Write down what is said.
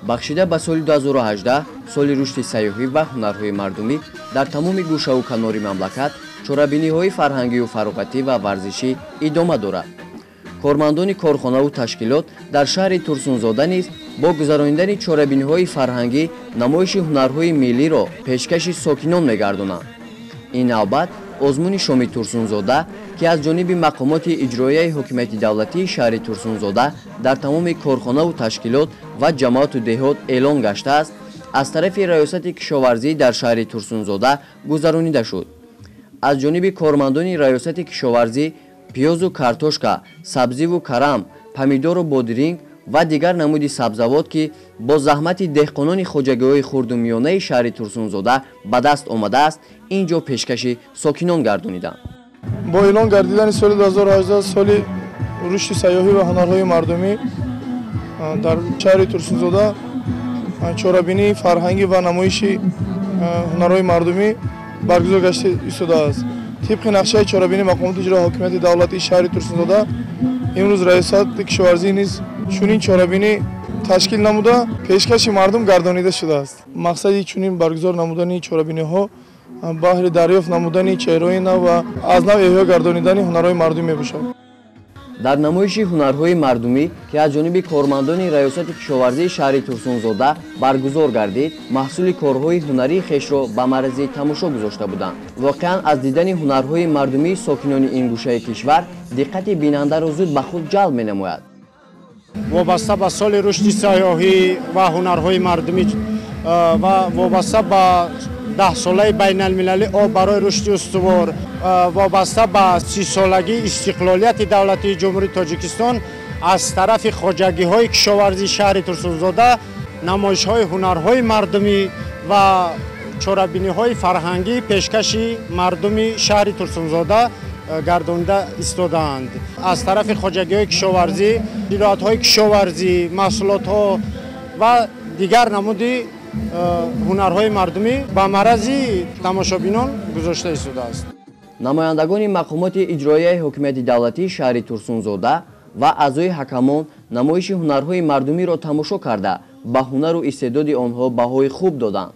бахшида ба соли 2018 соли рушди сайёҳӣ ва ҳунарҳои мардумӣ дар тамоми гӯшаву канори мамлакат чорабиниҳои фарҳангию фароғатӣ ва варзишӣ идома дорад. кормандони корхонаву ташкилот дар шаҳри Турсунзода низ бо гузарониндани чорабиниҳои фарҳангӣ намоиши ҳунарҳои миллиро пешкаши сокинон мегардонанд. ин навбат озмуни шоми Турсунзода ки аз ҷониби мақомоти иҷроияи ҳокимияти давлатии шаҳри Турсунзода дар тамоми корхонаву ташкилот ва ҷамоату деҳот эълон гаштааст, аз тарафи раёсати кишоварзӣ дар шаҳри Турсунзода гузаронида шуд. аз ҷониби кормандони раёсати кишоварзӣ пиёзу картошка, сабзиву карам, помидору бодиринг ва дигар намуди сабзавот ки бо заҳмати деҳқонони хоҷагиҳои хурдумиёнаи шаҳри Турсунзода ба даст омадааст, ин ҷо пешкаши сокинон гардониданд. бо эълон гардидани соли 2018 соли рушди сайёҳӣ ва ҳунарҳои мардумӣ дар шаҳри Турсунзода чорабинии фарҳангӣ ва намоиши ҳунарҳои мардумӣ баргузор гашта истодааст. тибқи нақшаи чорабинии мақомоти иҷрои ҳокимияти давлатии шаҳри Турсунзода имрӯз раёсати кишоварзӣ низ чунин чорабинӣ ташкил намуда пешкаши мардум гардонида шудааст. мақсади чунин баргузор намудани чорабиниҳо баҳри дарёфт намудани чеҳраҳои нав ва аз нав эҳё гардонидани ҳунарҳои мардумӣ мебошад. дар намоиши ҳунарҳои мардумӣ ки аз ҷониби кормандони раёсати кишоварзии шаҳри Турсунзода баргузор гардид, маҳсули корҳои ҳунарии хешро ба маърази тамошо гузошта буданд. воқеан аз дидани ҳунарҳои мардумии сокинони ин гӯшаи кишвар диққати бинандаро зуд ба худ ҷалб менамояд. вобаста ба соли рушди сайёҳӣ ва ҳунарҳои мардумӣ ва вобаста ба 10-солаи байналмилалӣ об барои рушди устувор, вобаста ба 30-солагии истиқлолияти давлатии ҷумҳурии Тоҷикистон аз тарафи хоҷагиҳои кишоварзии шаҳри Турсунзода намоишҳои ҳунарҳои мардумӣ ва чорабиниҳои фарҳангӣ пешкаши мардуми шаҳри Турсунзода гардонида истодаанд. аз тарафи хоҷагиҳои кишоварзӣ, зироатҳои кишоварзӣ, маҳсулотҳо ва дигар намуди ҳунарҳои мардумӣ ба маърази тамошобинон гузошта истодааст. намояндагони мақомоти иҷроияи ҳокимияти давлатии шаҳри Турсунзода ва аъзои ҳакамон намоиши ҳунарҳои мардумиро тамошо карда ба ҳунару истеъдоди онҳо баҳои хуб доданд.